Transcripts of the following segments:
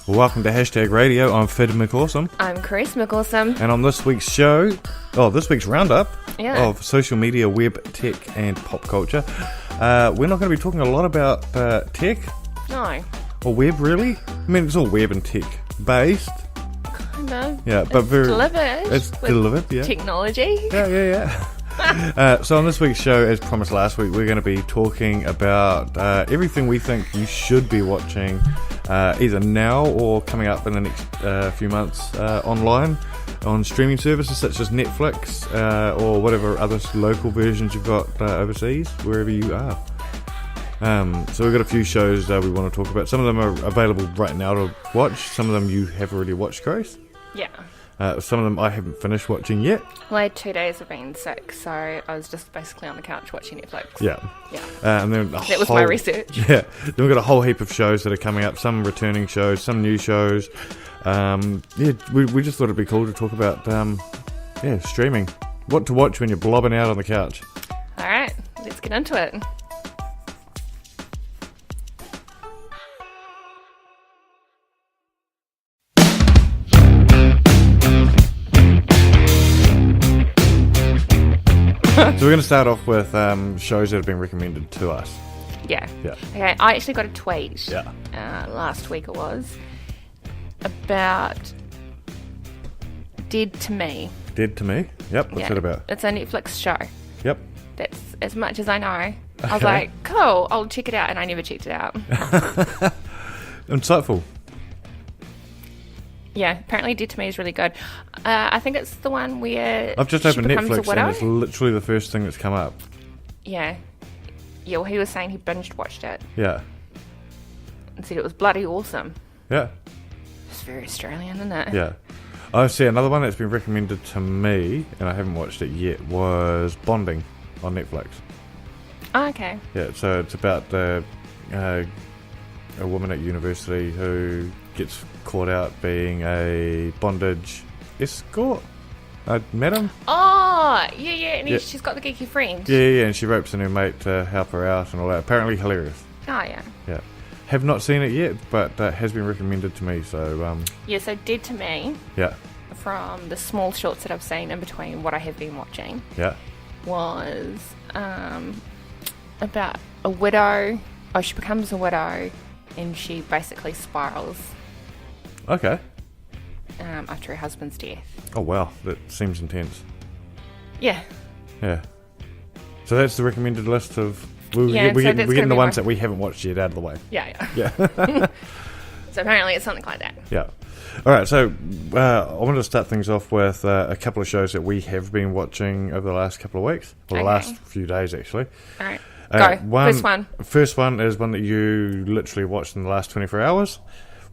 Well, welcome to Hashtag Radio. I'm Phid McAwesome. I'm Charis and Phid. And on this week's show, this week's roundup of social media, web, tech, and pop culture, we're not going to be talking a lot about tech. No. Or web, really. I mean, it's all web and tech based. Kind of. Yeah, but very... It's delivered, yeah. Technology. Yeah. So on this week's show, as promised last week, we're going to be talking about everything we think you should be watching either now or coming up in the next few months online on streaming services such as Netflix or whatever other local versions you've got overseas, wherever you are. So we've got a few shows we want to talk about. Some of them are available right now to watch. Some of them you have already watched, Grace. Yeah. Some of them I haven't finished watching yet. Well, I had 2 days of being sick, so I was just basically on the couch watching Netflix. Yeah. And then that was my research. Yeah. Then we've got a whole heap of shows that are coming up. Some returning shows, some new shows. We just thought it'd be cool to talk about streaming. What to watch when you're blobbing out on the couch. All right, let's get into it. So we're going to start off with shows that have been recommended to us. Yeah. Okay, I actually got a tweet last week it was, about Dead to Me. Dead to Me? Yep, what's that about? It's a Netflix show. Yep. That's as much as I know. Okay. I was like, cool, I'll check it out, and I never checked it out. Insightful. Yeah, apparently Dead to Me is really good. I think it's the one where I've just opened Netflix and it's literally the first thing that's come up. Yeah. Yeah, well, he was saying he watched it. Yeah. And said it was bloody awesome. Yeah. It's very Australian, isn't it? Yeah. I see another one that's been recommended to me, and I haven't watched it yet, was Bonding on Netflix. Oh, okay. Yeah, so it's about a woman at university who gets caught out being a bondage escort. Madam? Oh, yeah, and she's got the geeky friend. Yeah, and she ropes in her mate to help her out and all that. Apparently hilarious. Oh, yeah. Yeah. Have not seen it yet, but has been recommended to me, so... Yeah, so Dead to Me. Yeah. From the small shorts that I've seen in between what I have been watching. Yeah. Was about a widow. Oh, she becomes a widow and she basically spirals. Okay. After her husband's death. Oh, wow. That seems intense. Yeah. Yeah. So that's the recommended list of... We're getting the ones that we haven't watched yet out of the way. Yeah. So apparently it's something like that. Yeah. All right, so I wanted to start things off with a couple of shows that we have been watching over the last couple of weeks. Or the last few days, actually. All right. Go. First one is one that you literally watched in the last 24 hours.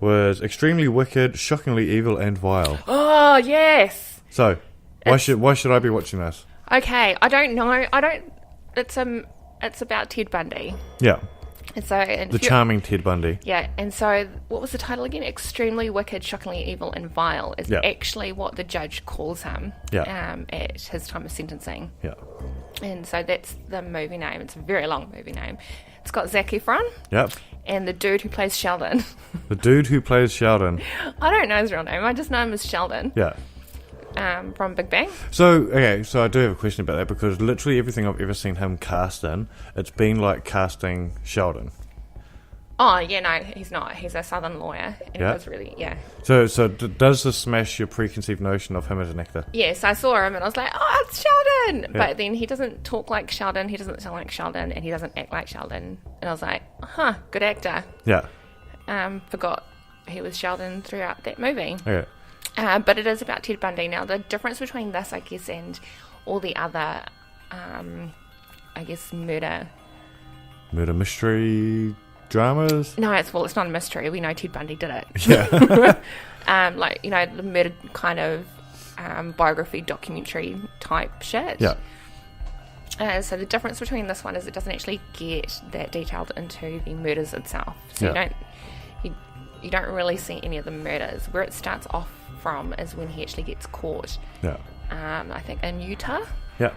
Was Extremely Wicked, Shockingly Evil, and Vile. Oh, yes. So, why should I be watching this? Okay, I don't know. It's about Ted Bundy. Yeah. And so, the charming Ted Bundy. Yeah, and so what was the title again? Extremely Wicked, Shockingly Evil, and Vile is actually what the judge calls him at his time of sentencing. Yeah. And so that's the movie name. It's a very long movie name. It's got Zac Efron. Yep. And the dude who plays Sheldon. The dude who plays Sheldon. I don't know his real name. I just know him as Sheldon. Yeah. From Big Bang. So I do have a question about that, because literally everything I've ever seen him cast in, it's been like casting Sheldon. Oh, yeah, no, he's not. He's a Southern lawyer. And he does really, So does this smash your preconceived notion of him as an actor? Yes, I saw him and I was like, oh, it's Sheldon! Yeah. But then he doesn't talk like Sheldon, he doesn't sound like Sheldon, and he doesn't act like Sheldon. And I was like, good actor. Yeah. Forgot he was Sheldon throughout that movie. Okay. But it is about Ted Bundy. Now, the difference between this, I guess, and all the other, murder mystery dramas? No, it's not a mystery. We know Ted Bundy did it. Yeah. The murder kind of biography, documentary type shit. Yeah. So the difference between this one is it doesn't actually get that detailed into the murders itself. So you don't really see any of the murders. Where it starts off from is when he actually gets caught. Yeah. I think in Utah. Yeah.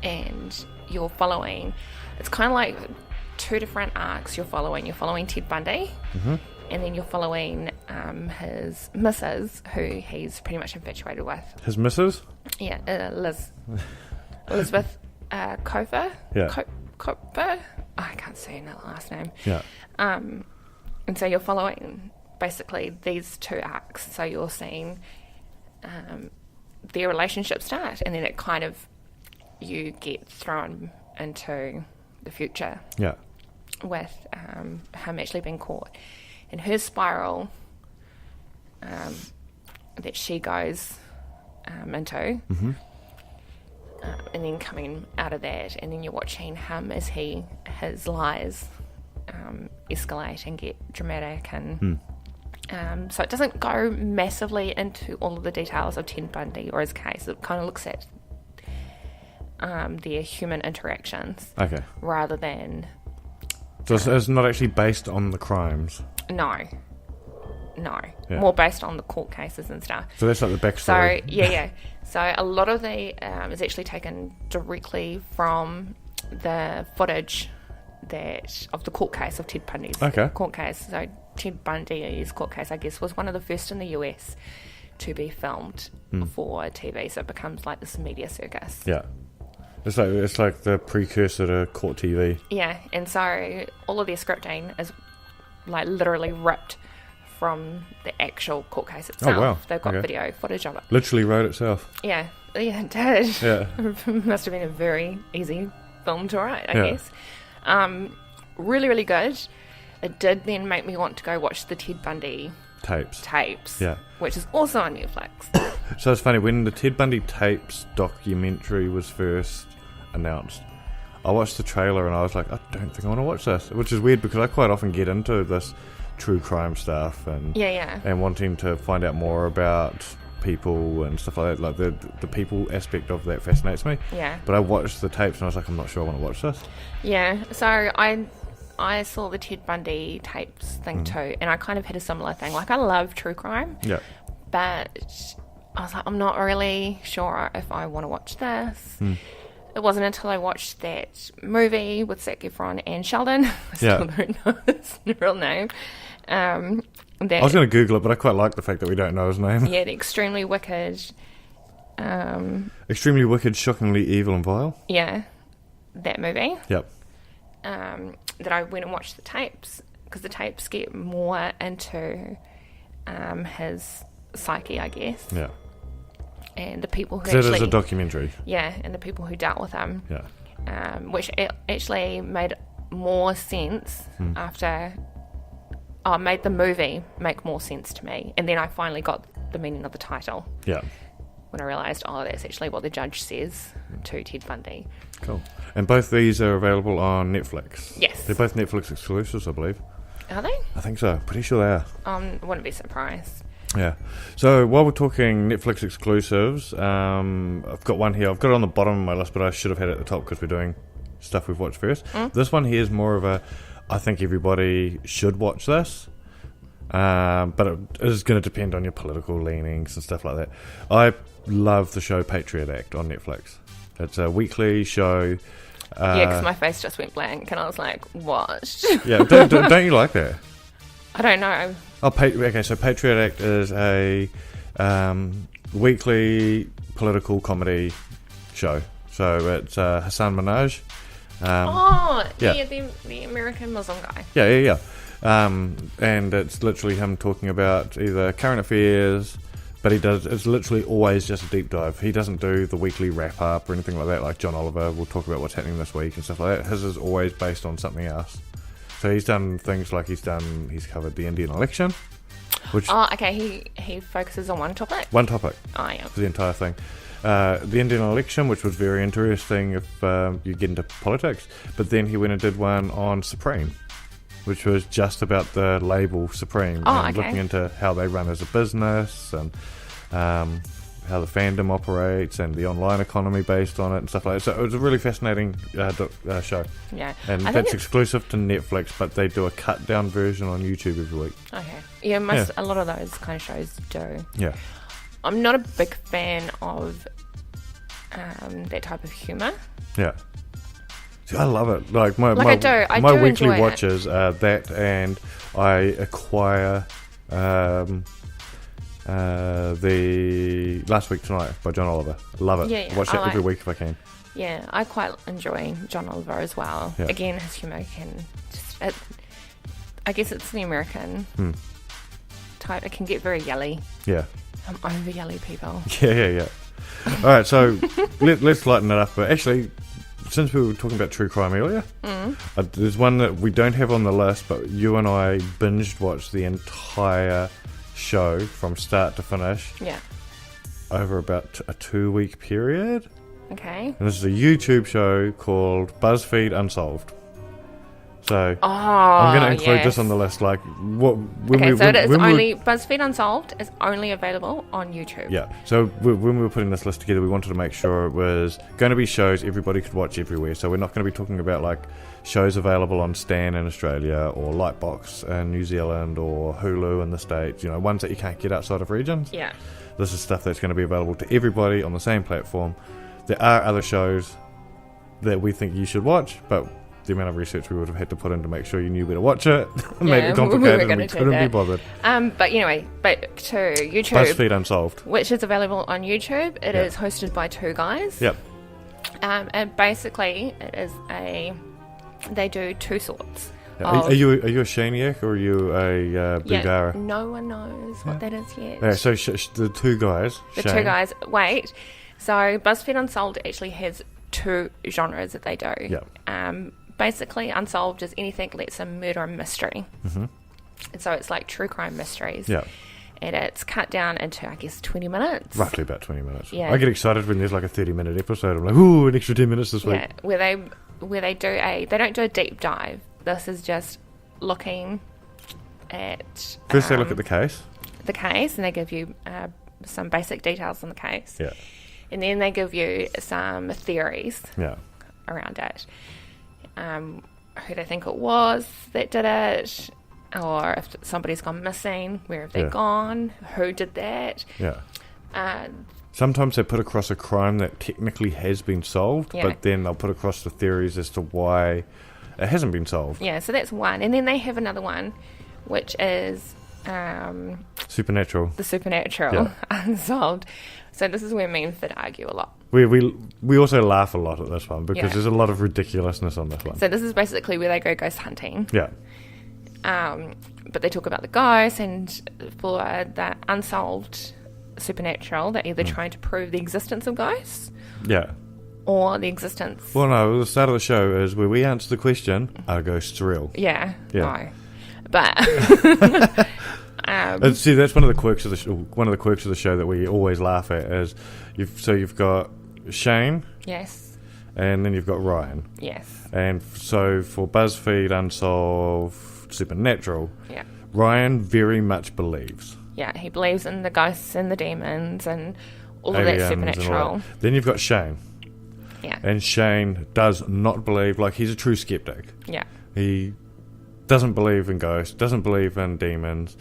And you're following. It's kind of like two different arcs. You're following Ted Bundy, And then you're following his missus, who he's pretty much infatuated with. His missus? Yeah, Elizabeth Kofer. Yeah. Kofer? I can't say that last name. Yeah. And so you're following basically these two arcs. So you're seeing their relationship start, and then it kind of, you get thrown into the future. Yeah. With him actually being caught. And her spiral that she goes into, mm-hmm. And then coming out of that, and then you're watching him as his lies escalate and get dramatic, and so it doesn't go massively into all of the details of Ted Bundy or his case. It kind of looks at their human interactions, rather than. So it's not actually based on the crimes. No. Yeah. More based on the court cases and stuff. So that's like the backstory. So, yeah. So a lot of the is actually taken directly from the footage of the court case of Ted Bundy's court case. So Ted Bundy's court case, I guess, was one of the first in the US to be filmed for TV. So it becomes like this media circus. Yeah. It's like the precursor to court TV. Yeah, and so all of their scripting is like literally ripped from the actual court case itself. Oh, wow. They've got video footage of it. Literally wrote itself. Yeah, it did. Yeah. Must have been a very easy film to write, I guess. Really, really good. It did then make me want to go watch the Ted Bundy tapes, which is also on Netflix. So it's funny, when the Ted Bundy tapes documentary was first announced, I watched the trailer and I was like, I don't think I want to watch this, which is weird because I quite often get into this true crime stuff and and wanting to find out more about people and stuff like that. Like the people aspect of that fascinates me. Yeah. But I watched the tapes and I was like, I'm not sure I want to watch this. Yeah. So I saw the Ted Bundy tapes thing too, and I kind of had a similar thing. Like, I love true crime. Yeah. But I was like, I'm not really sure if I want to watch this. It wasn't until I watched that movie with Zac Efron and Sheldon. I still don't know his real name. I was going to Google it, but I quite like the fact that we don't know his name. Yeah, the Extremely Wicked. Extremely Wicked, Shockingly Evil and Vile. Yeah, that movie. Yep. That I went and watched the tapes, because the tapes get more into his psyche, I guess. Yeah. And the people who actually... Because it is a documentary. Yeah, and the people who dealt with him. Yeah. Which actually made more sense after... made the movie make more sense to me. And then I finally got the meaning of the title. Yeah. When I realised, that's actually what the judge says to Ted Bundy. Cool. And both these are available on Netflix. Yes. They're both Netflix exclusives, I believe. Are they? I think so. Pretty sure they are. I wouldn't be surprised. Yeah. So while we're talking Netflix exclusives, I've got one here. I've got it on the bottom of my list, but I should have had it at the top because we're doing stuff we've watched first. This one here is more of a, I think everybody should watch this. But it is going to depend on your political leanings and stuff like that. I love the show Patriot Act on Netflix. It's a weekly show. Because my face just went blank and I was like, what? Yeah, don't you like that? I don't know. Okay, so Patriot Act is a weekly political comedy show. So it's Hassan Minhaj. The American Muslim guy. Yeah. And it's literally him talking about either current affairs, but it's literally always just a deep dive. He doesn't do the weekly wrap up or anything like that, like John Oliver will talk about what's happening this week and stuff like that. His is always based on something else. So he's done things like he's covered the Indian election, which... Oh, okay, he focuses on one topic? One topic. Oh, yeah. For the entire thing. The Indian election, which was very interesting if you get into politics, but then he went and did one on Supreme, which was just about the label Supreme, and looking into how they run as a business and how the fandom operates and the online economy based on it and stuff like that. So it was a really fascinating show. Yeah. And that's exclusive to Netflix, but they do a cut down version on YouTube every week. Okay. Yeah, a lot of those kind of shows do. Yeah. I'm not a big fan of that type of humour. Yeah. See, I love it. Like my weekly enjoy watches are that, and I acquire the Last Week Tonight by John Oliver. Love it. Yeah, Watch it every week if I can. Yeah, I quite enjoy John Oliver as well. Yeah. Again, his humour I guess it's the American type. It can get very yelly. Yeah. I'm over yelly people. Yeah. All right, so let's lighten it up. But actually, since we were talking about true crime earlier, there's one that we don't have on the list, but you and I binged watched the entire show from start to finish. Yeah. Over about a 2-week period. Okay. And this is a YouTube show called BuzzFeed Unsolved. So I'm going to include this on the list. Like, BuzzFeed Unsolved is only available on YouTube. Yeah. So when we were putting this list together, we wanted to make sure it was going to be shows everybody could watch everywhere. So we're not going to be talking about like shows available on Stan in Australia or Lightbox in New Zealand or Hulu in the States. You know, ones that you can't get outside of regions. Yeah. This is stuff that's going to be available to everybody on the same platform. There are other shows that we think you should watch, but the amount of research we would have had to put in to make sure you knew where to watch it made it complicated and we couldn't be bothered. But anyway, back to YouTube. BuzzFeed Unsolved. Which is available on YouTube. It is hosted by two guys. Yep. And basically, they do two sorts. Are you a Shaniac or are you a Bugara? No one knows what that is yet. Yeah, so the two guys. Wait. So BuzzFeed Unsolved actually has two genres that they do. Yep. Basically, Unsolved is anything that's a murder and mystery. Mm-hmm. And so it's like true crime mysteries. Yeah. And it's cut down into, I guess, 20 minutes. Roughly about 20 minutes. Yeah. I get excited when there's like a 30-minute episode. I'm like, ooh, an extra 10 minutes this week. Yeah, where they don't do a deep dive. This is just looking at... First they look at the case. And they give you some basic details on the case. Yeah. And then they give you some theories around it. Who they think it was that did it, or if somebody's gone missing, where have they gone, who did that. Yeah. Sometimes they put across a crime that technically has been solved, but then they'll put across the theories as to why it hasn't been solved. Yeah, so that's one. And then they have another one, which is... Supernatural. The Supernatural. Unsolved. So this is where me and Phid argue a lot. We also laugh a lot at this one because there's a lot of ridiculousness on this one. So this is basically where they go ghost hunting. Yeah. But they talk about the ghosts, and for the Unsolved Supernatural, they're either trying to prove the existence of ghosts. Yeah. Or the existence... Well, no, the start of the show is where we answer the question, are ghosts real? Yeah. No. But... see, that's one of the quirks of the show that we always laugh at is you've got Shane, yes, and then you've got Ryan, yes, and so for BuzzFeed Unsolved Supernatural, yeah, Ryan very much believes. Yeah, he believes in the ghosts and the demons and all of that supernatural. Then you've got Shane, yeah, and Shane does not believe. Like, he's a true skeptic. Yeah, he doesn't believe in ghosts, doesn't believe in demons.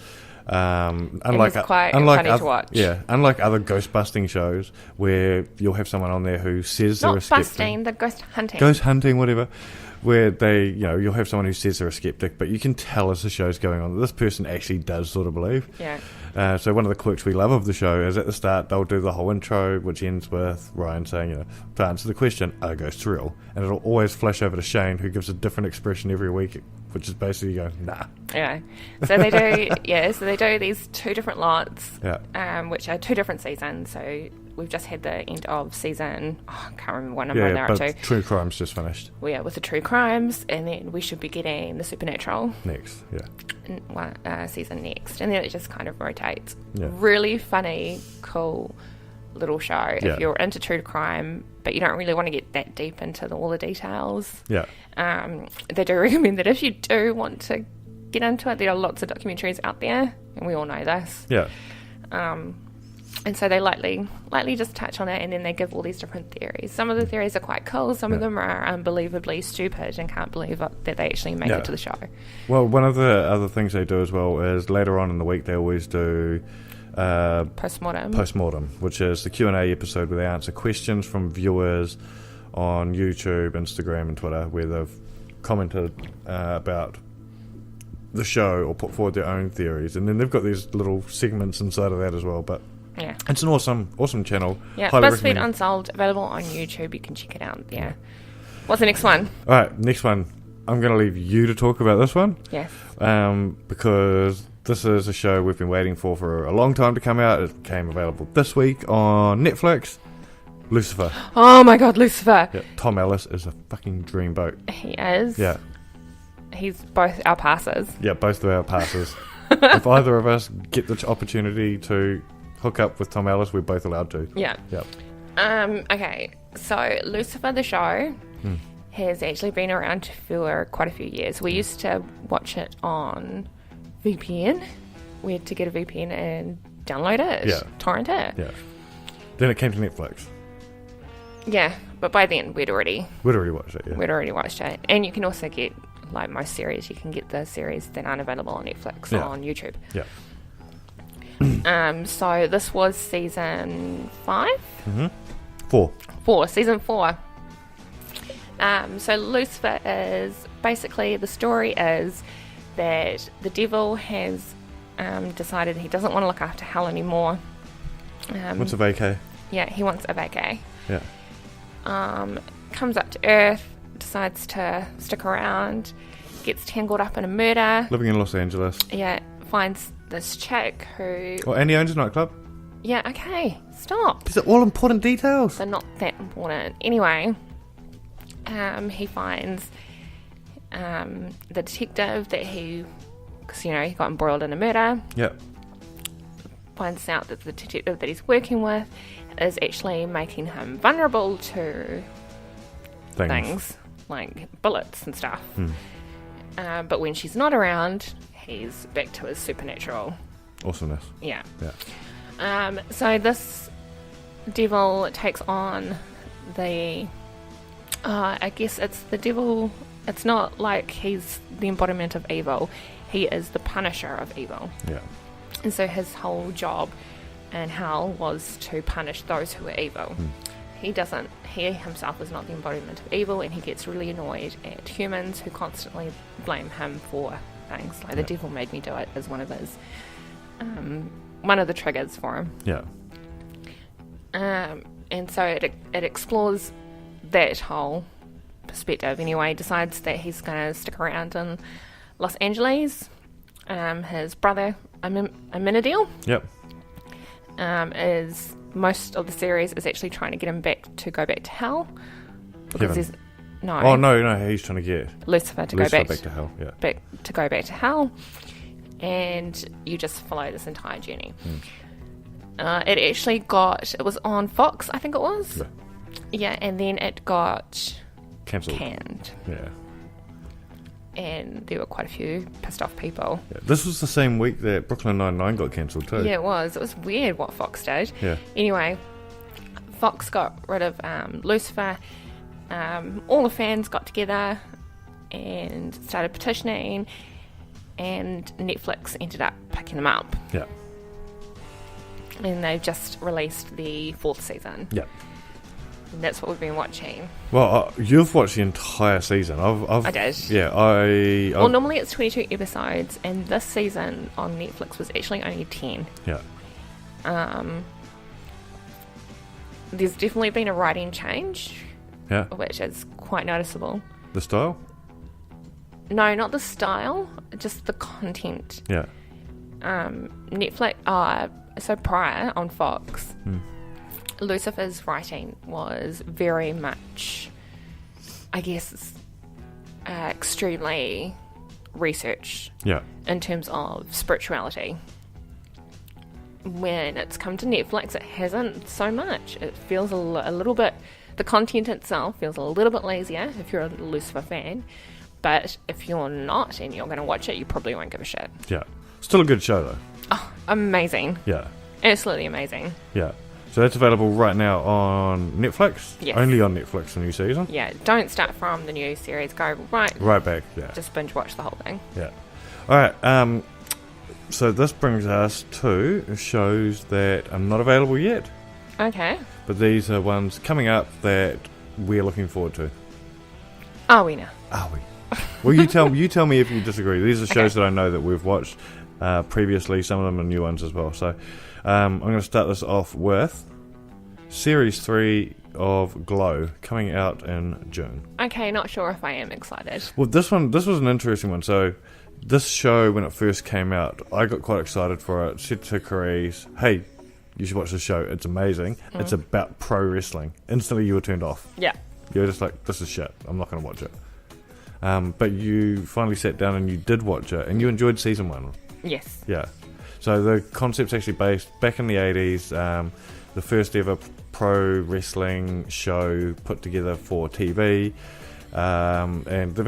Unlike funny to watch. Yeah, unlike other ghost busting shows where you'll have someone on there who says they're a skeptic. Not busting, the ghost hunting. Ghost hunting, whatever. Where they, you'll have someone who says they're a skeptic, but you can tell as the show's going on that this person actually does sort of believe. Yeah. So one of the quirks we love of the show is at the start they'll do the whole intro, which ends with Ryan saying, to answer the question, are ghosts real? And it'll always flash over to Shane, who gives a different expression every week, which is basically going, nah. Yeah. So they do, so they do these two different lots, which are two different seasons. So we've just had the end of season, I can't remember what number they're up to. True Crime's just finished. Yeah, with the True Crimes, and then we should be getting the Supernatural next, season next, and then it just kind of rotates. Yeah. Really funny, cool little show if you're into true crime, but you don't really want to get that deep into all the details. Yeah. They do recommend that if you do want to get into it, there are lots of documentaries out there, and we all know this. Yeah. And so they lightly just touch on it, and then they give all these different theories. Some of the theories are quite cool. Some of them are unbelievably stupid and can't believe that they actually make it to the show. Well, one of the other things they do as well is later on in the week they always do Postmortem, which is the Q&A episode where they answer questions from viewers on YouTube, Instagram, and Twitter, where they've commented about the show or put forward their own theories, and then they've got these little segments inside of that as well. But yeah, it's an awesome channel. Yeah, BuzzFeed Unsolved, available on YouTube. You can check it out. Yeah. What's the next one? All right, next one. I'm going to leave you to talk about this one. Yes. Because this is a show we've been waiting for a long time to come out. It became available this week on Netflix. Lucifer. Oh my god, Lucifer. Yeah, Tom Ellis is a fucking dreamboat. He is. Yeah. He's both our passes. Yeah, both of our passes. If either of us get the opportunity to hook up with Tom Ellis, we're both allowed to. Yeah. Okay, so Lucifer the show has actually been around for quite a few years. We used to watch it on VPN. We had to get a VPN and download it, torrent it. Yeah. Then it came to Netflix. Yeah, but by then we'd already watched it. Yeah. We'd already watched it, and you can also get, like most series, you can get the series that aren't available on Netflix or on YouTube. Yeah. So this was season 5? Mm-hmm. Season 4. So Lucifer is basically, the story is that the devil has decided he doesn't want to look after hell anymore. Wants a vacay. Yeah, he wants a vacay. Yeah. Comes up to Earth, decides to stick around, gets tangled up in a murder. Living in Los Angeles. Yeah, finds this chick who... Well, and he owns a nightclub. Yeah, okay, stop. These are all important details. They're not that important. Anyway, he finds the detective that because, he got embroiled in a murder. Yep. Finds out that the detective that he's working with is actually making him vulnerable to things like bullets and stuff. But when she's not around, he's back to his supernatural awesomeness. Yeah. So this devil takes on the I guess it's the devil. It's not like he's the embodiment of evil. He is the punisher of evil. Yeah. And so his whole job in hell was to punish those who are evil. He himself is not the embodiment of evil, and he gets really annoyed at humans who constantly blame him for things. Like the devil made me do it is one of his one of the triggers for him. Yeah. And so it explores that whole perspective. Anyway, decides that he's going to stick around in Los Angeles. His brother Aminadil is most of the series is actually trying to get him to go back to hell, because he's he's trying to get Lucifer to go back to hell. Yeah, to go back to hell, and you just follow this entire journey. It was on Fox, I think it was. Yeah, and then it got canned. Yeah. And there were quite a few pissed off people. Yeah. This was the same week that Brooklyn Nine-Nine got cancelled too. Yeah, it was. It was weird what Fox did. Yeah. Anyway, Fox got rid of Lucifer. All the fans got together and started petitioning, and Netflix ended up picking them up. Yeah. And they've just released the 4th season. Yeah. And that's what we've been watching. Well, you've watched the entire season. I did. Yeah, Well, normally it's 22 episodes, and this season on Netflix was actually only 10. Yeah. There's definitely been a writing change. Yeah. Which is quite noticeable. The style? No, not the style, just the content. Yeah. Netflix. So prior on Fox. Lucifer's writing was very much, I guess, extremely research in terms of spirituality. When it's come to Netflix, it hasn't so much. It feels a little bit, the content itself feels a little bit lazier if you're a Lucifer fan, but if you're not and you're going to watch it, you probably won't give a shit. Yeah. Still a good show though. Oh, amazing. Yeah. Absolutely amazing. Yeah. So that's available right now on Netflix? Yes. Only on Netflix, the new season? Yeah, don't start from the new series. Go right back, yeah. Just binge watch the whole thing. Yeah. Alright, so this brings us to shows that are not available yet. Okay. But these are ones coming up that we're looking forward to? Are we now? Are we? Well, you tell me if you disagree. These are shows that I know that we've watched previously. Some of them are new ones as well. So I'm going to start this off with Series 3 of Glow, coming out in June. Okay, not sure if I am excited. Well, this was an interesting one. So this show, when it first came out, I got quite excited for it. Said to Charis, hey, you should watch this show. It's amazing. It's about pro wrestling. Instantly you were turned off. Yeah. You were just like, this is shit. I'm not going to watch it. But you finally sat down and you did watch it, and you enjoyed season 1. Yes. Yeah. So the concept's actually based back in the 80s, the first ever pro wrestling show put together for TV, and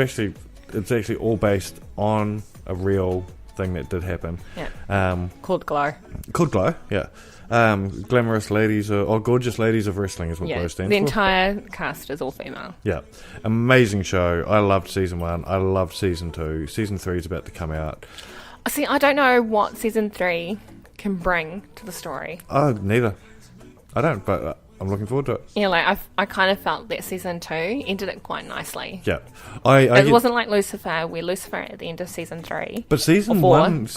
it's actually all based on a real thing that did happen. Yeah. Called Glow. Called Glow, yeah. Glamorous ladies, or gorgeous ladies of wrestling is what Glow stands for. The entire cast is all female. Yeah. Amazing show. I loved season 1. I loved season 2. Season 3 is about to come out. See, I don't know what season 3 can bring to the story. Oh, neither. I don't, but I'm looking forward to it. Yeah, like I kind of felt that season 2 ended it quite nicely. Yeah. It wasn't like Lucifer, where Lucifer at the end of season 3. But season 1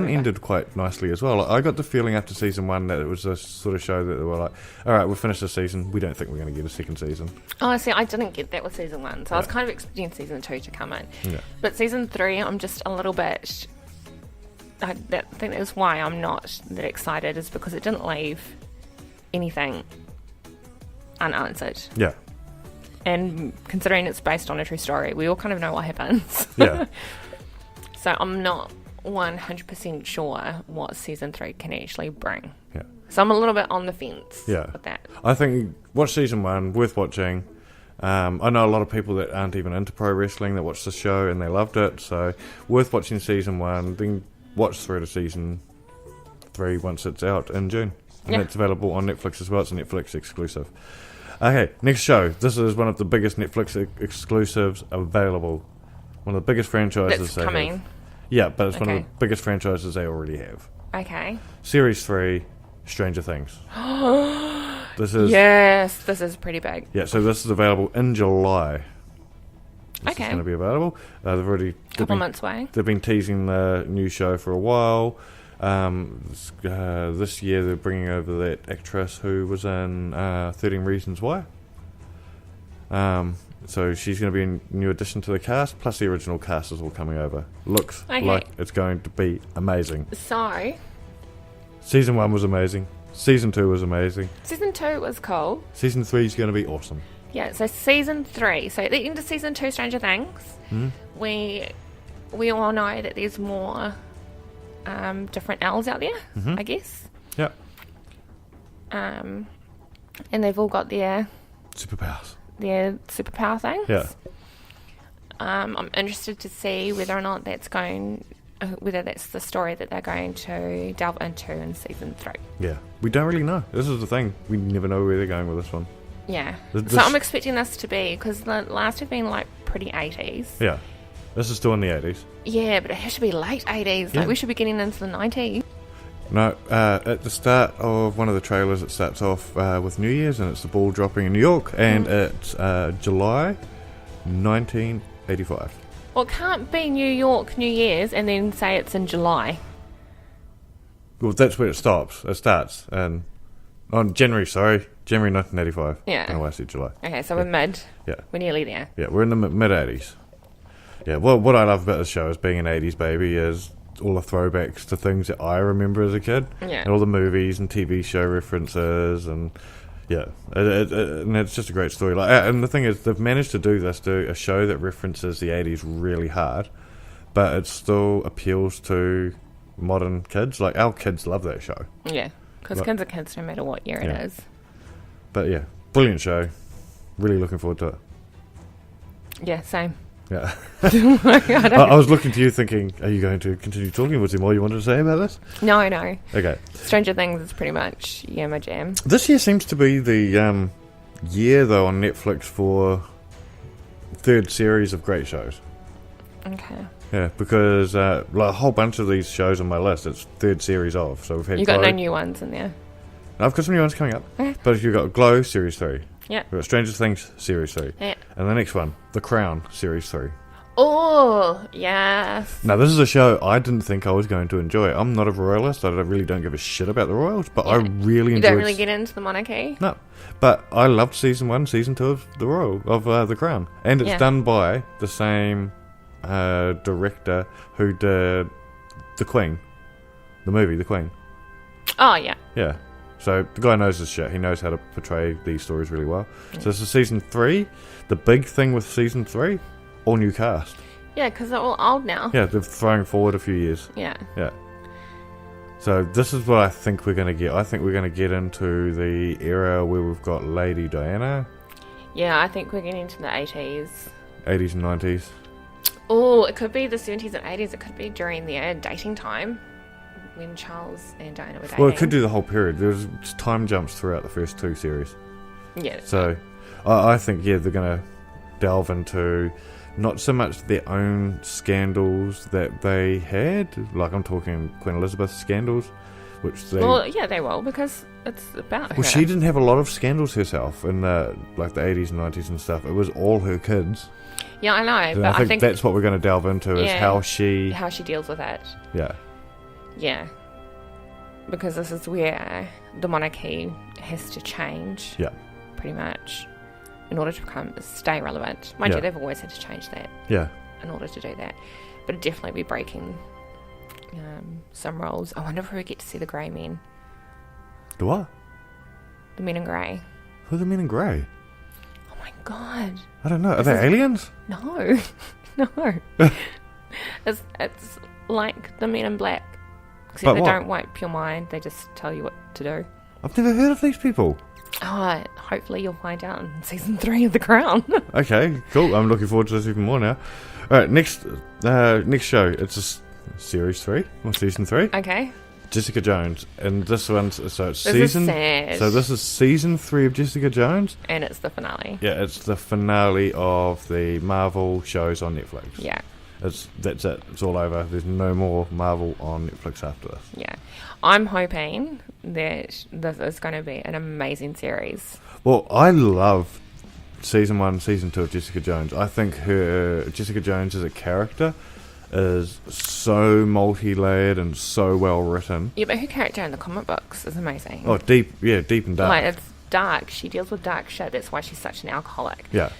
ended quite nicely as well. I got the feeling after season 1 that it was a sort of show that they were like, all right, we'll finish this season. We don't think we're going to get a second season. Oh, see, I didn't get that with season 1, so I was kind of expecting season 2 to come in. Yeah. But season 3, I'm just a little bit... I think that's why I'm not that excited, is because it didn't leave anything unanswered. Yeah. And considering it's based on a true story, we all kind of know what happens. Yeah. So I'm not 100% sure what season 3 can actually bring. Yeah. So I'm a little bit on the fence with that. I think watch season 1, worth watching. I know a lot of people that aren't even into pro wrestling that watched the show and they loved it, so worth watching season 1, then watch through to season 3 once it's out in June. And it's available on Netflix as well. It's a Netflix exclusive. Okay, next show. This is one of the biggest Netflix exclusives available. One of the biggest franchises that's coming. Have. Yeah, but it's one of the biggest franchises they already have. Okay. Series 3, Stranger Things. This is pretty big. Yeah, so this is available in July. This is going to be available. They've already... Couple months away. They've been teasing the new show for a while. This year they're bringing over that actress who was in 13 Reasons Why. So she's going to be a new addition to the cast, plus the original cast is all coming over. Looks like it's going to be amazing. So... Season 1 was amazing. Season 2 was amazing. Season 2 was cool. Season 3 is going to be awesome. Yeah, so season 3. So at the end of season 2, Stranger Things, we all know that there's more different elves out there, I guess. Yeah. And they've all got their superpower things. Yeah. I'm interested to see whether or not that's the story that they're going to delve into in season 3. Yeah, we don't really know. This is the thing. We never know where they're going with this one. Yeah. So I'm expecting this to be, because the last have been like pretty 80s. Yeah. This is still in the 80s. Yeah, but it has to be late 80s. Yeah. Like we should be getting into the 90s. No, at the start of one of the trailers, it starts off with New Year's, and it's the ball dropping in New York, and it's July 1985. Well, it can't be New York New Year's and then say it's in July. Well, that's where it stops. It starts on January 1985. Yeah. I don't know why I said July. Okay, so we're mid. Yeah. We're nearly there. Yeah, we're in the mid-80s. Yeah, well, what I love about the show as being an 80s baby is all the throwbacks to things that I remember as a kid. Yeah. And all the movies and TV show references and... Yeah, and it's just a great story. And the thing is, they've managed to do a show that references the 80s really hard, but it still appeals to modern kids. Like, our kids love that show. Yeah, because kids are kids no matter what year it is. But yeah, brilliant show. Really looking forward to it. Yeah, same. Yeah. I was looking to you thinking, are you going to continue talking? Was there more you wanted to say about this? No. Okay. Stranger Things is pretty much, my jam. This year seems to be the year, though, on Netflix for third series of great shows. Okay. Yeah, because a whole bunch of these shows on my list, it's third series of. So we've had. You got no new ones in there? No, I've got some new ones coming up. Okay. But you've got Glow Series 3. Yeah. We've got Stranger Things Series 3. Yeah. And the next one, The Crown Series 3. Oh, yes. Now, this is a show I didn't think I was going to enjoy. I'm not a royalist. I really don't give a shit about the royals, but I really enjoyed... You don't really get into the monarchy? No. But I loved Season 1, Season 2 of The Crown. And it's done by the same director who did The Queen. The movie, The Queen. Oh, yeah. Yeah. So the guy knows his shit. He knows how to portray these stories really well. So this is Season 3. The big thing with Season 3... all new cast. Yeah, because they're all old now. Yeah, they're throwing forward a few years. Yeah. Yeah. So this is what I think we're going to get. I think we're going to get into the era where we've got Lady Diana. Yeah, I think we're getting into the 80s. 80s and 90s. Oh, it could be the 70s and 80s. It could be during their dating time when Charles and Diana were dating. Well, it could do the whole period. There's time jumps throughout the first 2 series. Yeah. So I think, they're going to delve into... not so much their own scandals that they had, like I'm talking Queen Elizabeth scandals, which they... Well, yeah, they will, because it's about her. Well, she didn't have a lot of scandals herself in the 80s and 90s and stuff. It was all her kids. Yeah, I know, And but I think that's what we're going to delve into, is how she deals with it. Yeah. Yeah. Because this is where the monarchy has to change. Yeah. Pretty much. In order to stay relevant. Mind you, they've always had to change that. Yeah. In order to do that. But it'd definitely be breaking some roles. I wonder if we get to see the grey men. The what? The men in grey. Who are the men in grey? Oh my god. I don't know. Are they aliens? No. No. It's like the men in black. Except they don't wipe your mind. They just tell you what to do. I've never heard of these people. Oh, hopefully you'll find out in Season 3 of The Crown. Okay, cool. I'm looking forward to this even more now. Alright, next show. It's a Series 3, or Season 3. Okay. Jessica Jones. And this one's... So it's this season... is sad. So this is Season 3 of Jessica Jones. And it's the finale. Yeah, it's the finale of the Marvel shows on Netflix. Yeah. That's it. It's all over. There's no more Marvel on Netflix after this. Yeah. I'm hoping that this is going to be an amazing series. Well, I love Season 1, Season 2 of Jessica Jones. I think Jessica Jones as a character is so multi-layered and so well written. Yeah, but her character in the comic books is amazing. Oh, deep and dark. Like, it's dark. She deals with dark shit. That's why she's such an alcoholic. Yeah.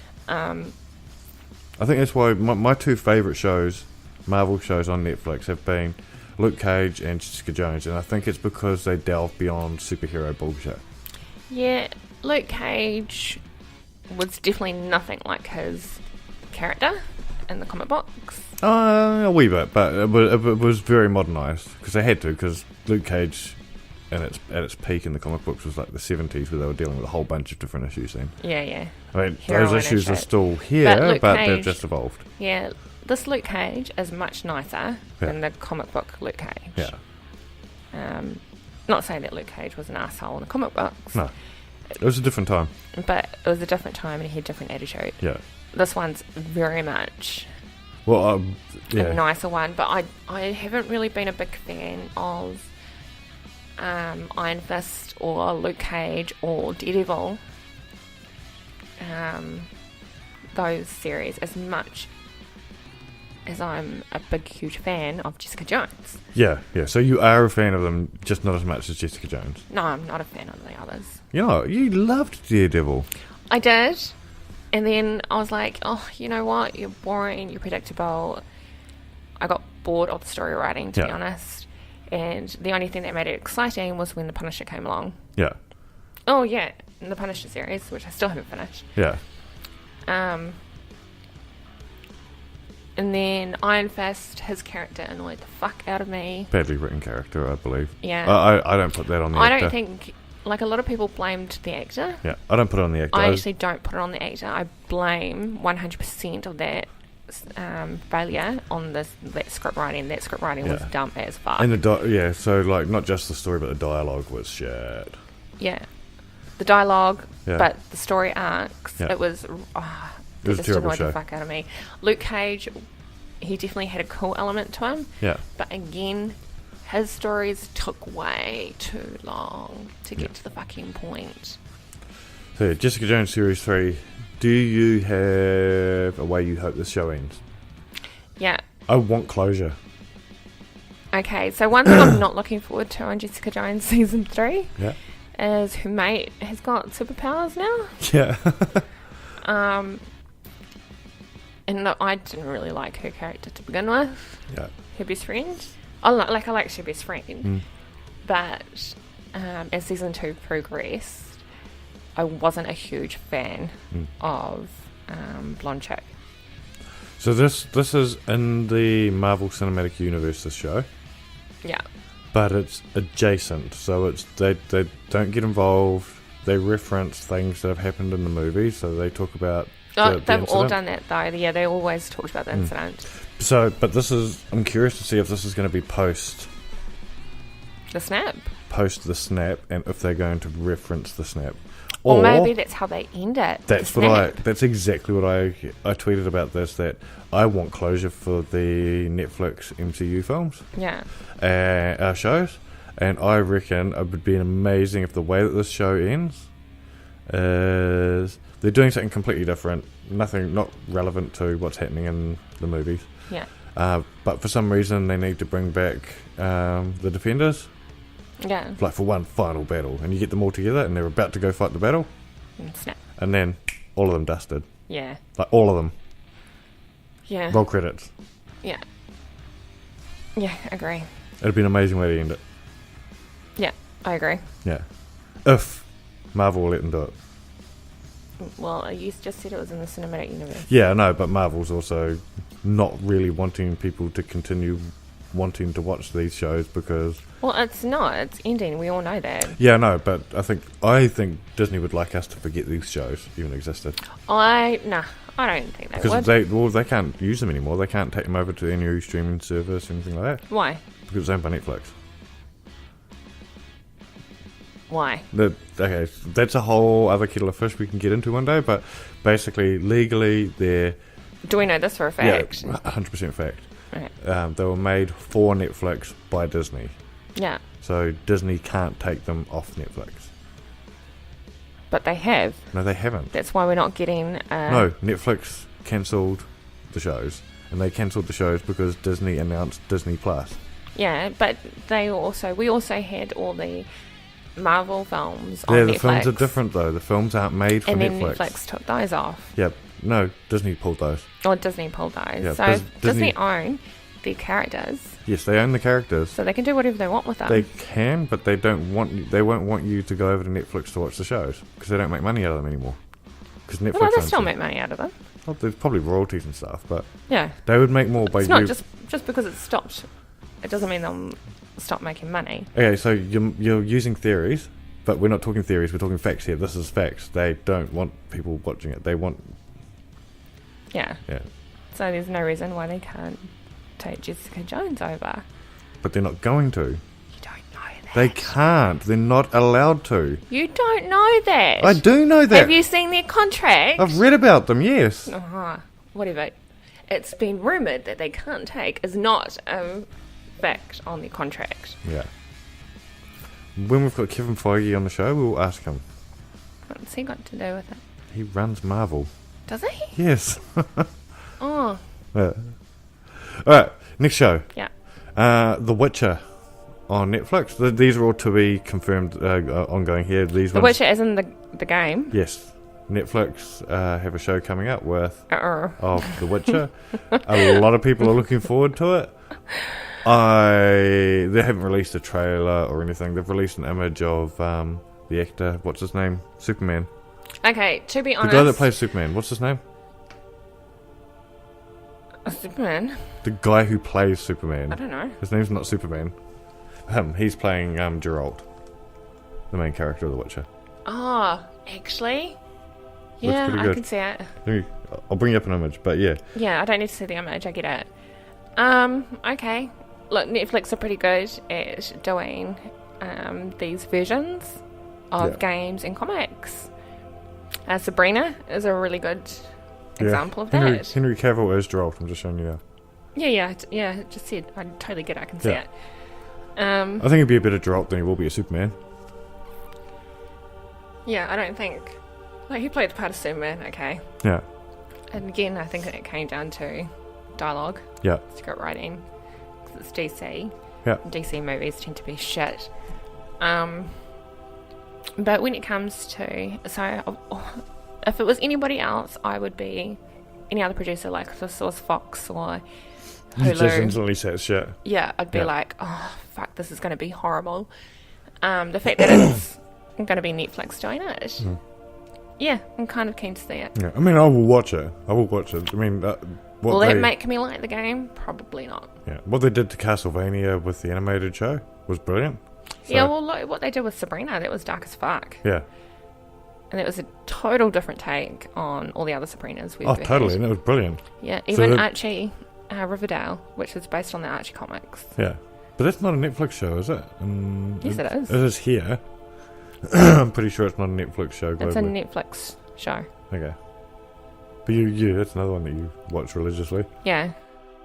I think that's why my 2 favourite shows, Marvel shows on Netflix, have been Luke Cage and Jessica Jones, and I think it's because they delve beyond superhero bullshit. Yeah, Luke Cage was definitely nothing like his character in the comic books. A wee bit, but it was very modernised, because they had to, because Luke Cage at its peak in the comic books was like the 70s, where they were dealing with a whole bunch of different issues then. Yeah, yeah. I mean, Heroin those issues are still here, but they've just evolved. Yeah, this Luke Cage is much nicer than the comic book Luke Cage. Yeah. Not saying that Luke Cage was an asshole in the comic books. No. It was a different time. But it was a different time and he had a different attitude. Yeah. This one's very much a nicer one, but I haven't really been a big fan of Iron Fist or Luke Cage or Daredevil, those series, as much as I'm a big, huge fan of Jessica Jones. Yeah. So you are a fan of them, just not as much as Jessica Jones. No, I'm not a fan of the others. You loved Daredevil. I did. And then I was like, oh, you know what? You're boring, you're predictable. I got bored of the story writing, to be honest. And the only thing that made it exciting was when The Punisher came along. Yeah. Oh, yeah. In the Punisher series, which I still haven't finished. Yeah. And then Iron Fist, his character annoyed the fuck out of me. Badly written character, I believe. Yeah. I don't put that on the actor. I don't think... Like, a lot of people blamed the actor. Yeah, I don't put it on the actor. I actually don't put it on the actor. I blame 100% of that failure on that script writing. That script writing was dumb as fuck. And so, like, not just the story, but the dialogue was shit. Yeah. The dialogue, but the story arcs, it was... it was a terrible show. The fuck out of me. Luke Cage, he definitely had a cool element to him. Yeah. But again... his stories took way too long to get to the fucking point. So, Jessica Jones Series 3. Do you have a way you hope this show ends? Yeah. I want closure. Okay, so one thing I'm not looking forward to on Jessica Jones Season 3 is her mate has got superpowers now. Yeah. And look, I didn't really like her character to begin with. Yeah. Her best friend. I liked her best friend. But as Season 2 progressed, I wasn't a huge fan of Blonde Chick. So this is in the Marvel Cinematic Universe, this show. Yeah. But it's adjacent, so it's they don't get involved. They reference things that have happened in the movie, so they talk about they've all done that though. Yeah, they always talked about the incident. So, but I'm curious to see if this is going to be post the snap, and if they're going to reference the snap. Or maybe that's how they end it. That's exactly what I tweeted about this, that I want closure for the Netflix MCU films. Yeah. Our shows. And I reckon it would be amazing if the way that this show ends is they're doing something completely different, not relevant to what's happening in the movies. Yeah. But for some reason they need to bring back the Defenders. Yeah. Like for one final battle, and you get them all together, and they're about to go fight the battle. Snap. And then all of them dusted. Yeah. Like all of them. Yeah. Roll credits. Yeah. Yeah, I agree. It'd be an amazing way to end it. Yeah, I agree. Yeah. If Marvel will let them do it. Well, you just said it was in the cinematic universe. Yeah, I know, but Marvel's also not really wanting people to continue wanting to watch these shows because... Well, it's not. It's ending. We all know that. Yeah, I know, but I think Disney would like us to forget these shows even existed. I don't think they would. Because they can't use them anymore. They can't take them over to any new streaming service or anything like that. Why? Because it's owned by Netflix. Why? Okay, that's a whole other kettle of fish we can get into one day, but basically, legally, they're... Do we know this for a fact? Yeah, 100% fact. Okay. They were made for Netflix by Disney. Yeah. So Disney can't take them off Netflix. But they have. No, they haven't. That's why we're not getting... No, Netflix cancelled the shows. And they cancelled the shows because Disney announced Disney Plus. Yeah, but we also had all the Marvel films on Netflix. Yeah, the films are different though. The films aren't made for Netflix. And then Netflix took those off. Yep. No, Disney pulled those. Or Disney pulled those. Yeah, so Disney own the characters. Yes, they own the characters. So they can do whatever they want with them. They can, but they won't want you to go over to Netflix to watch the shows because they don't make money out of them anymore. Because Netflix. Well, they still make money out of them. Well, there's probably royalties and stuff, but yeah, they would make more by it's not just because it's stopped. It doesn't mean they'll stop making money. Okay, so you're using theories, but we're not talking theories. We're talking facts here. This is facts. They don't want people watching it. They want. Yeah. Yeah. So there's no reason why they can't take Jessica Jones over. But they're not going to. You don't know that. They can't. They're not allowed to. You don't know that. I do know that. Have you seen their contract? I've read about them, yes. Whatever. It's been rumoured that they can't take is not a fact on their contract. Yeah. When we've got Kevin Feige on the show, we'll ask him. What's he got to do with it? He runs Marvel. Does he? Yes. Oh. Yeah. Alright, next show. Yeah. The Witcher on Netflix. These are all to be confirmed ongoing here. The Witcher is in the game? Yes. Netflix have a show coming up of The Witcher. A lot of people are looking forward to it. They haven't released a trailer or anything. They've released an image of the actor. What's his name? Superman. Okay, to be honest... The guy that plays Superman. What's his name? Superman? The guy who plays Superman. I don't know. His name's not Superman. He's playing Geralt, the main character of The Witcher. Oh, actually? Yeah, I can see it. I'll bring you up an image, but yeah. Yeah, I don't need to see the image. I get it. Okay. Look, Netflix are pretty good at doing these versions of games and comics. Sabrina is a really good example of that. Henry Cavill is Geralt. I'm just showing you now. Yeah. Just said. I totally get it. I can see it. I think he'd be a better Geralt than he will be a Superman. Yeah, I don't think Like, he played the part of Superman, okay. Yeah. And again, I think it came down to dialogue. Yeah. Script writing. Because it's DC. Yeah. DC movies tend to be shit. But when it comes to... So, if it was anybody else, I would be any other producer, like if this was Fox or Hulu. You just instantly said shit. Yeah, I'd be like, oh, fuck, this is going to be horrible. The fact that it's going to be Netflix doing it... Yeah, I'm kind of keen to see it. Yeah, I mean, I will watch it. I mean, will that make me like the game? Probably not. Yeah, what they did to Castlevania with the animated show was brilliant. So, yeah, well, look, what they did with Sabrina, that was dark as fuck. Yeah. And it was a total different take on all the other Sabrinas we've totally, and it was brilliant. Yeah, even Archie, Riverdale, which is based on the Archie comics. Yeah, but that's not a Netflix show, is it? Yes, it is. It is here. I'm pretty sure it's not a Netflix show globally. It's a Netflix show. Okay. But you, that's another one that you watch religiously. Yeah.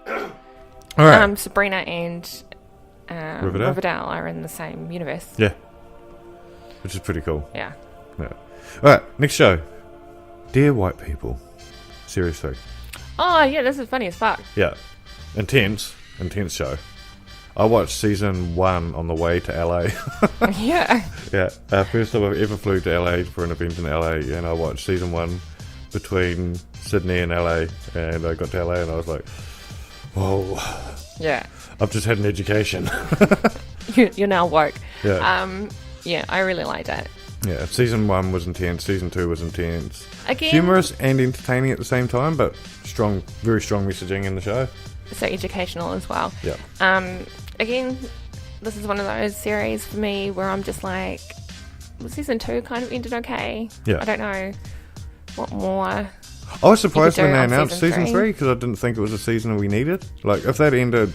All right. Sabrina and Riverdale are in the same universe. Yeah. Which is pretty cool. Yeah. All right, next show. Dear White People. Series 3. Oh, yeah, this is funny as fuck. Yeah. Intense show. I watched season 1 on the way to LA. Yeah. Yeah. First time I ever flew to LA for an event in LA, and I watched season 1 between Sydney and LA, and I got to LA and I was like, whoa. Yeah. I've just had an education. You're now woke. Yeah. Yeah, I really liked it. Yeah, season 1 was intense, season 2 was intense. Again, humorous and entertaining at the same time, but strong, very strong messaging in the show. So educational as well. Yeah. Again, this is one of those series for me where I'm just like, well, season 2 kind of ended okay. Yeah. I don't know what more. I was surprised when they announced season 3 because I didn't think it was a season we needed. Like, if they'd ended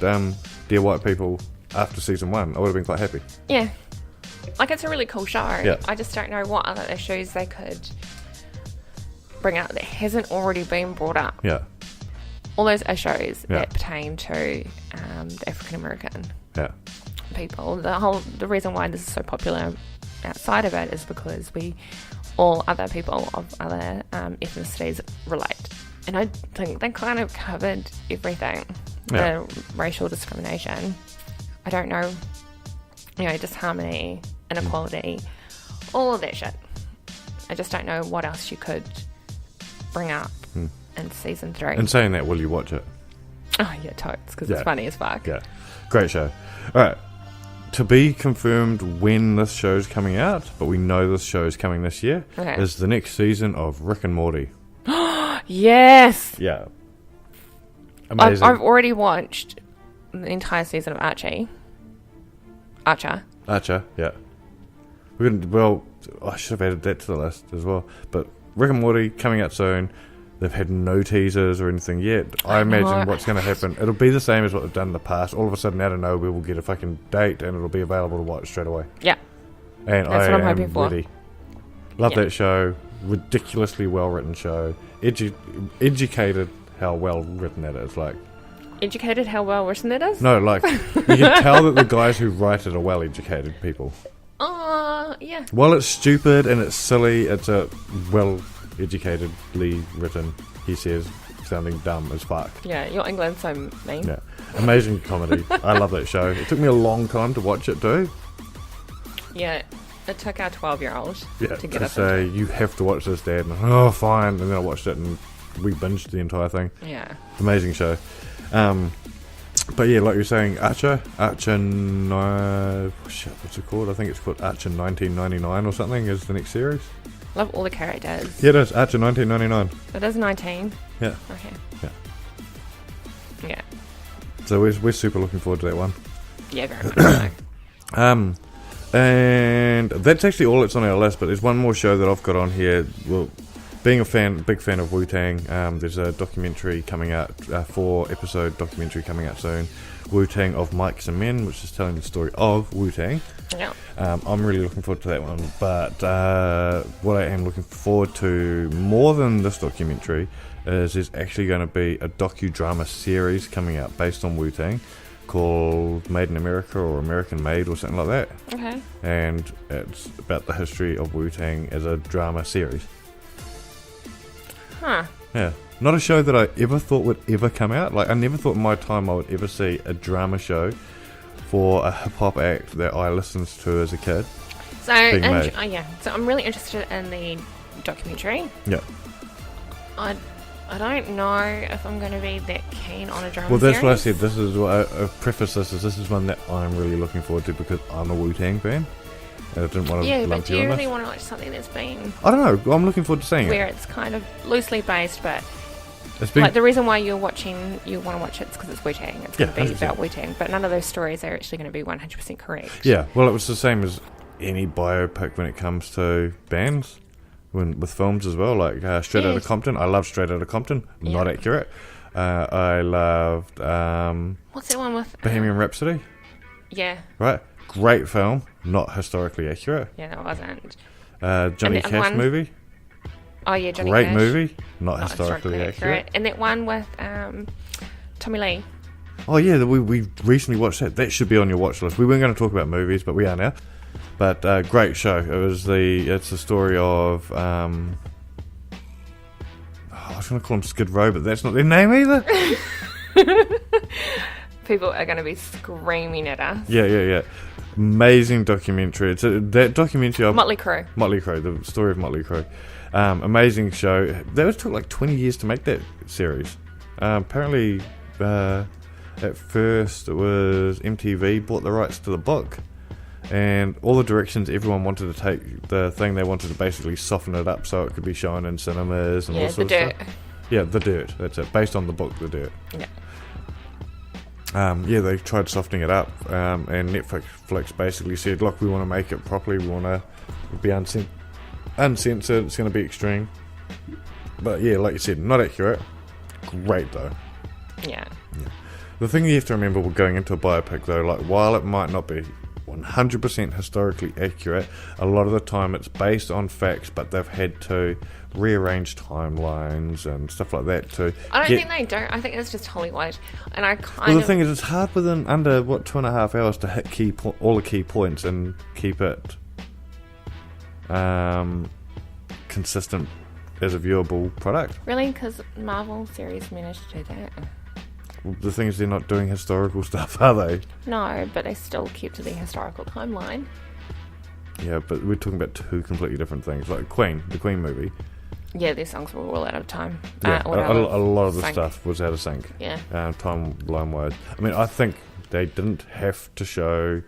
Dear White People after season 1, I would have been quite happy. Yeah. Like, it's a really cool show. Yeah. I just don't know what other issues they could bring up that hasn't already been brought up. Yeah. All those issues that pertain to the African American people. The reason why this is so popular outside of it is because all other people of other ethnicities relate. And I think they kind of covered everything. Yeah. The racial discrimination. I don't know, disharmony, inequality, all of that shit. I just don't know what else you could bring up in season 3. And saying that, will you watch it? Oh, yeah, totes, because it's funny as fuck. Yeah, great show. All right, to be confirmed when this show's coming out, but we know this show is coming this year, is the next season of Rick and Morty. Yes! Yeah. Amazing. I've already watched the entire season of Archer, yeah. I should have added that to the list as well. But Rick and Morty coming out soon. They've had no teasers or anything yet. I imagine what's going to happen, it'll be the same as what they've done in the past. All of a sudden, out of nowhere, we'll get a fucking date and it'll be available to watch straight away. Yeah. And that's what I'm hoping for. Ready. Love that show. Ridiculously well-written show. Educated how well-written it is. Like, educated how well-written it is? No, like, you can tell that the guys who write it are well-educated people. Yeah. While it's stupid and it's silly, it's a well-educatedly written, he says, sounding dumb as fuck. Yeah, your England's so mean. Yeah. Amazing comedy. I love that show. It took me a long time to watch it too. Yeah, it took our 12-year-old to get us say, you have to watch this, Dad. And, oh, fine. And then I watched it and we binged the entire thing. Yeah. Amazing show. But yeah, like you're saying, Archer, what's it called? I think it's called Archer 1999 or something is the next series. Love all the characters. Yeah, it is. Archer 1999. It is 19? Yeah. Okay. Yeah. Yeah. So we're super looking forward to that one. Yeah, very much so. And that's actually all that's on our list, but there's one more show that I've got on here. Well, being big fan of Wu-Tang, there's a documentary coming out, a 4-episode documentary coming out soon, Wu-Tang of Mics and Men, which is telling the story of Wu-Tang. Yeah. I'm really looking forward to that one, but what I am looking forward to more than this documentary is there's actually going to be a docudrama series coming out based on Wu-Tang called Made in America or American Made or something like that. Okay. And it's about the history of Wu-Tang as a drama series. Huh. Yeah. Not a show that I ever thought would ever come out. Like, I never thought in my time I would ever see a drama show for a hip-hop act that I listened to as a kid. So, so I'm really interested in the documentary. Yeah. I don't know if I'm going to be that keen on a drama Well, that's series. what I said. This is what I preface this is one that I'm really looking forward to because I'm a Wu-Tang fan. And I didn't want to but do you really want to watch something that's been... I don't know. I'm looking forward to seeing where it. it's kind of loosely based, but... It's been, like, the reason why you want to watch it is because it's Wu-Tang. It's going to be 100%. about Wu-Tang. But none of those stories are actually going to be 100% correct. Yeah, well, it was the same as any biopic when it comes to bands, with films as well, like Straight Outta Compton. I love Straight Outta Compton. Not accurate. I loved... what's that one with... Bohemian Rhapsody. Yeah. Right? Great film. Not historically accurate. Yeah, no, it wasn't. Johnny Cash movie. Oh, yeah, Johnny Great Cash. movie. Not historically accurate. And that one with Tommy Lee. Oh, yeah, we recently watched that. That should be on your watch list. We weren't going to talk about movies, but we are now. But great show. It's the story of... I was going to call them Skid Row, but that's not their name either. People are going to be screaming at us. Yeah. Amazing documentary. It's that documentary of... Motley Crue, the story of Motley Crue. Amazing show. That took like 20 years to make that series. Apparently, at first it was MTV bought the rights to the book. And all the directions everyone wanted to take the thing, they wanted to basically soften it up so it could be shown in cinemas and all sorts of stuff. Yeah, The Dirt. That's it. Based on the book, The Dirt. Yeah. They tried softening it up, and Netflix basically said, look, we want to make it properly, we want to be uncensored, it's going to be extreme. But yeah, like you said, not accurate. Great though. Yeah. The thing you have to remember when going into a biopic though, like while it might not be 100% historically accurate, a lot of the time it's based on facts, but they've had to rearrange timelines and stuff like that to... I don't think they don't. I think it's just Hollywood. And I kind Well, the thing is, it's hard within under, 2.5 hours to hit all the key points and keep it consistent as a viewable product. Really? Because Marvel series managed to do that. The thing is, they're not doing historical stuff, are they? No, but they still keep to the historical timeline. Yeah, but we're talking about two completely different things. Like the Queen movie. Yeah, their songs were all out of time. Yeah, a lot of the stuff was out of sync. Yeah. Timeline-wise. I mean, I think they didn't have to show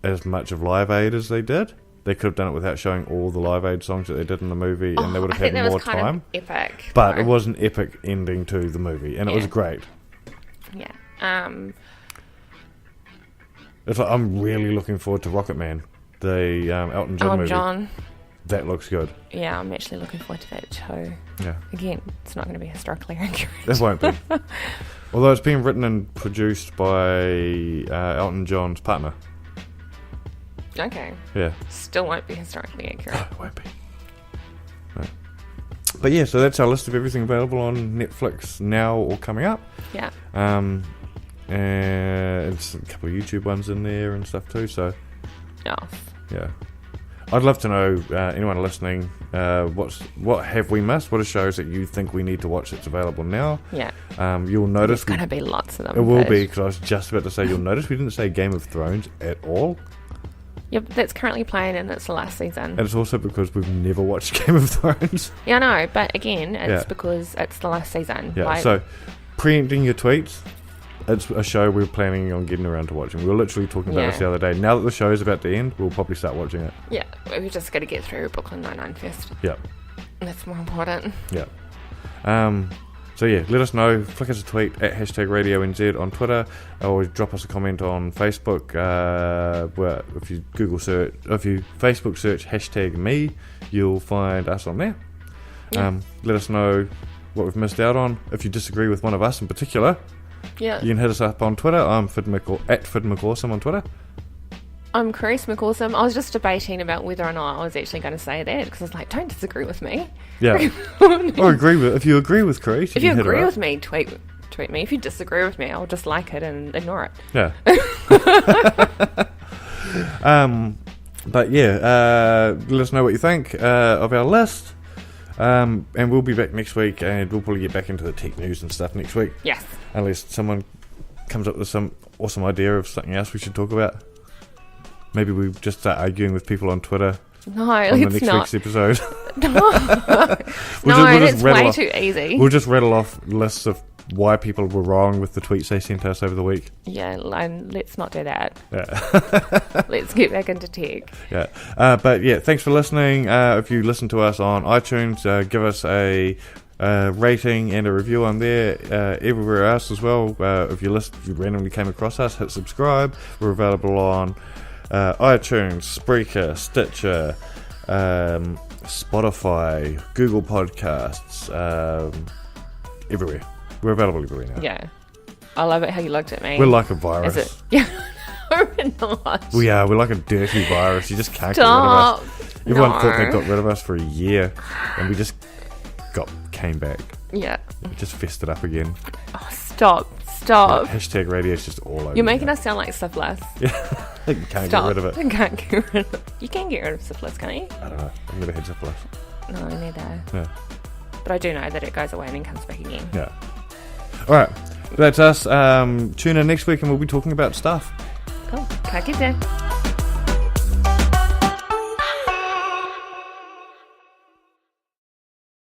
as much of Live Aid as they did. They could have done it without showing all the Live Aid songs that they did in the movie, and they would have had more time. Of epic. But it was an epic ending to the movie, and it was great. Yeah. It's like, I'm really looking forward to Rocket Man, the Elton John movie. That looks good. Yeah, I'm actually looking forward to that too. Yeah. Again, it's not going to be historically accurate. It won't be. Although it's been written and produced by Elton John's partner. Okay. Yeah. Still won't be historically accurate. It won't be. No. But yeah, so that's our list of everything available on Netflix now or coming up. Yeah. And it's a couple of YouTube ones in there and stuff too, so... Yeah. I'd love to know, anyone listening, what have we missed? What are shows that you think we need to watch that's available now? Yeah. You'll notice... There's going to be lots of them. It will be, because I was just about to say, you'll notice we didn't say Game of Thrones at all. Yep, that's currently playing and it's the last season. And it's also because we've never watched Game of Thrones. Yeah, I know, but again, it's because it's the last season. Yeah, so preempting your tweets, it's a show we're planning on getting around to watching. We were literally talking about this the other day. Now that the show is about to end, we'll probably start watching it. Yeah, we've just got to get through Brooklyn Nine-Nine first. Yeah. That's more important. Yeah. So yeah, let us know. Flick us a tweet at #RadioNZ on Twitter, or drop us a comment on Facebook. Where if you Facebook search #me, you'll find us on there. Yeah. Let us know what we've missed out on. If you disagree with one of us in particular, you can hit us up on Twitter. I'm at Phid McAwesome on Twitter. I'm Charis McAwesome. I was just debating about whether or not I was actually going to say that, because I was like, don't disagree with me. Yeah. Or if you agree with Charis, if you agree with me, tweet me. If you disagree with me, I'll just like it and ignore it. Yeah. But yeah, let us know what you think of our list. And we'll be back next week, and we'll probably get back into the tech news and stuff next week. Yes. Unless someone comes up with some awesome idea of something else we should talk about. Maybe we just start arguing with people on Twitter. No, on the let's next not. week's episode. It's way too easy. We'll just rattle off lists of why people were wrong with the tweets they sent us over the week. Yeah, let's not do that. Yeah. Let's get back into tech. Yeah. But yeah, thanks for listening. If you listen to us on iTunes, give us a rating and a review on there. Everywhere else as well. If you randomly came across us, hit subscribe. We're available on iTunes, Spreaker, Stitcher, Spotify, Google Podcasts, everywhere. We're available everywhere now. Yeah. I love it how you looked at me. We're like a virus. Is it? Yeah. No, we're not. We are. We're like a dirty virus. You just can't get rid of us. Everyone thought they got rid of us for a year, and we just came back. Yeah. We just fessed it up again. Oh, stop. Yeah, hashtag radio is just all over. You're making us sound like syphilis. Yeah. You can't get rid of it. You can't get rid of it. You can get rid of syphilis, can't you? I don't know. I've never had syphilis. No, neither. Yeah. But I do know that it goes away and then comes back again. Yeah. Alright. That's us. Tune in next week and we'll be talking about stuff. Cool. Ka kite.